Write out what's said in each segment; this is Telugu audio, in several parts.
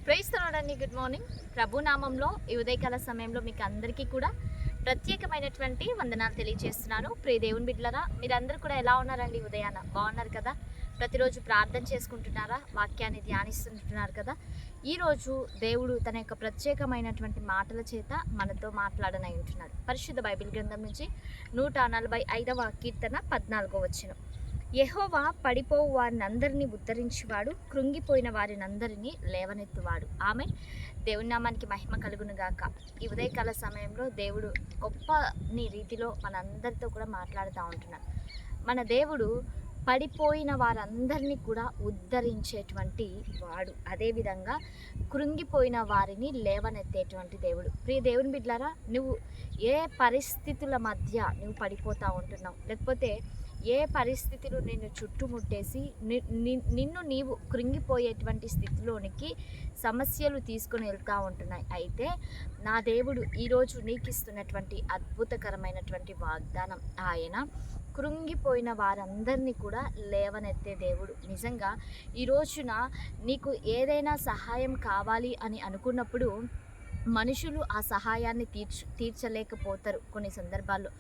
ప్రైజ్ ది లార్డ్ అండి. Good morning. ప్రభు నామంలో ఈ ఉదయకాల సమయంలో మీకు అందరికీ కూడా ప్రత్యేకమైనటువంటి వందనాలు తెలియజేస్తున్నాను. ప్రియ దేవుని బిడ్డలారా, మీరందరూ కూడా ఎలా ఉన్నారండి? ఉదయాన బాగున్నారు కదా? ప్రతిరోజు ప్రార్థన చేసుకుంటున్నారా? వాక్యాన్ని ధ్యానిస్తుంటున్నారు కదా? ఈరోజు దేవుడు తన యొక్క ప్రత్యేకమైనటువంటి మాటల చేత మనతో మాట్లాడనై ఉంటున్నాడు. పరిశుద్ధ బైబిల్ గ్రంథం నుంచి 145వ కీర్తన 14వ వచనం. యెహోవా పడిపోవు వారినందరినీ ఉద్ధరించువాడు, కృంగిపోయిన వారినందరినీ లేవనెత్తువాడు. ఆమె దేవుని నామానికి మహిమ కలుగును గాక. ఈ ఉదయకాల సమయంలో దేవుడు గొప్ప రీతిలో మనందరితో కూడా మాట్లాడుతూ ఉంటున్నాడు. మన దేవుడు పడిపోయిన వారందరినీ కూడా ఉద్ధరించేటువంటి వాడు, అదేవిధంగా కృంగిపోయిన వారిని లేవనెత్తేటువంటి దేవుడు. ప్రియ దేవుని బిడ్డలారా, నువ్వు ఏ పరిస్థితుల మధ్య నువ్వు పడిపోతూ ఉంటున్నావు, లేకపోతే ఏ పరిస్థితులు నిన్ను చుట్టుముట్టేసి నిన్ను నీవు కృంగిపోయేటువంటి స్థితిలోనికి సమస్యలు తీసుకొని వెళ్తూ ఉంటున్నాయి. అయితే నా దేవుడు ఈరోజు నీకు ఇస్తున్నటువంటి అద్భుతకరమైనటువంటి వాగ్దానం, ఆయన కృంగిపోయిన వారందరినీ కూడా లేవనెత్తే దేవుడు. నిజంగా ఈ రోజున నీకు ఏదైనా సహాయం కావాలి అని అనుకున్నప్పుడు మనుషులు ఆ సహాయాన్ని తీర్చలేకపోతారు. కొన్ని సందర్భాల్లో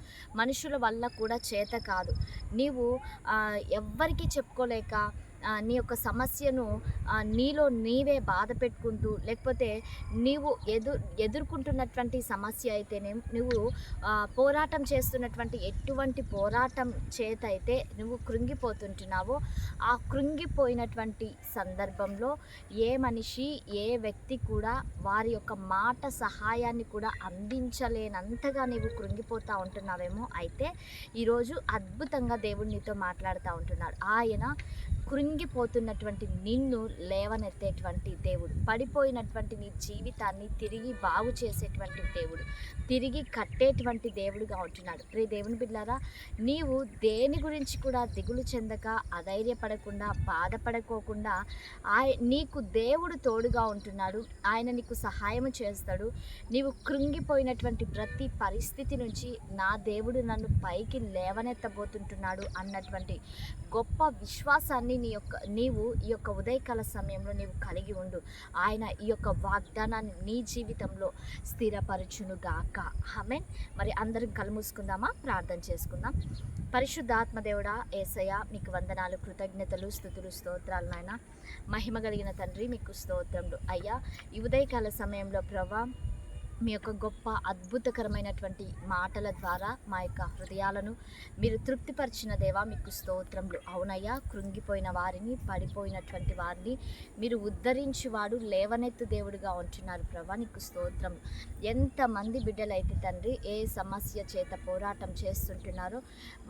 మనుషుల వల్ల కూడా చేత కాదు. నీవు ఎవ్వరికీ చెప్పుకోలేక నీ యొక్క సమస్యను నీలో నీవే బాధ పెట్టుకుంటూ, లేకపోతే నీవు ఎదుర్కొంటున్నటువంటి సమస్య అయితేనే, నువ్వు పోరాటం చేస్తున్నటువంటి ఎటువంటి పోరాటం చేత అయితే నువ్వు కృంగిపోతుంటున్నావో, ఆ కృంగిపోయినటువంటి సందర్భంలో ఏ మనిషి, ఏ వ్యక్తి కూడా వారి యొక్క మాట సహాయాన్ని కూడా అందించలేనంతగా నీవు కృంగిపోతూ ఉంటున్నావేమో. అయితే ఈరోజు అద్భుతంగా దేవుడు నీతో మాట్లాడుతూ ఉంటున్నాడు. ఆయన కృంగిపోతున్నటువంటి నిన్ను లేవనెత్తేటువంటి దేవుడు, పడిపోయినటువంటి నీ జీవితాన్ని తిరిగి బాగు చేసేటువంటి దేవుడు, తిరిగి కట్టేటువంటి దేవుడుగా ఉంటున్నాడు. ప్రియ దేవుని బిడ్డలారా, నీవు దేని గురించి కూడా దిగులు చెందక, అధైర్యపడకుండా, బాధపడుకోకుండా నీకు దేవుడు తోడుగా ఉంటున్నాడు. ఆయన నీకు సహాయం చేస్తాడు. నీవు కృంగిపోయినటువంటి ప్రతి పరిస్థితి నుంచి నా దేవుడు నన్ను పైకి లేవనెత్తబోతుంటున్నాడు అన్నటువంటి గొప్ప విశ్వాసాన్ని నీవు ఈ యొక్క ఉదయకాల సమయంలో నీవు కలిగి ఉండు. ఆయన ఈ యొక్క వాగ్దానాన్ని నీ జీవితంలో స్థిరపరచునుగాక. ఆమేన్. మరి అందరం కళ్ళు మూసుకుందామా? ప్రార్థన చేసుకుందాం. పరిశుద్ధాత్మదేవుడా, యేసయ్య, మీకు వందనాలు, కృతజ్ఞతలు, స్తుతులు, స్తోత్రాలు. నాయన మహిమ కలిగిన తండ్రి, మీకు స్తోత్రములు. అయ్యా, ఈ ఉదయకాల సమయంలో ప్రభా, మీ యొక్క గొప్ప అద్భుతకరమైనటువంటి మాటల ద్వారా మా యొక్క హృదయాలను మీరు తృప్తిపరిచిన దేవా, మీకు స్తోత్రములు. అవునయ్యా, కృంగిపోయిన వారిని, పడిపోయినటువంటి వారిని మీరు ఉద్ధరించువాడు, లేవనెత్తు దేవుడుగా ఉంటున్నారు ప్రభా, నీకు స్తోత్రం. ఎంతమంది బిడ్డలైతే తండ్రి ఏ సమస్య చేత పోరాటం చేస్తుంటున్నారో,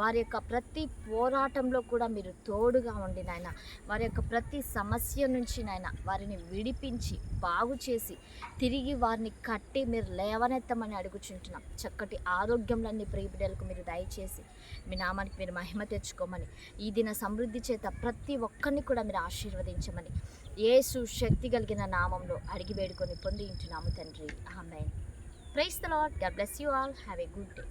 వారి యొక్క ప్రతి పోరాటంలో కూడా మీరు తోడుగా ఉండి నాయన, వారి యొక్క ప్రతి సమస్య నుంచి నాయన వారిని విడిపించి బాగు చేసి తిరిగి వారిని కట్టి మీరు లేవనెత్తమని అడుగుచుంటున్నాం. చక్కటి ఆరోగ్యంలన్నీ ప్రియ బిడ్డలకు మీరు దయచేసి మీ నామానికి మీరు మహిమ తెచ్చుకోమని, ఈ దిన సమృద్ధి చేత ప్రతి ఒక్కరిని కూడా మీరు ఆశీర్వదించమని యేసు శక్తి కలిగిన నామంలో అడిగి వేడుకొని పొంది ఉంటున్నాము తండ్రి. Amen. Praise the lord. God bless you all. Have a good day.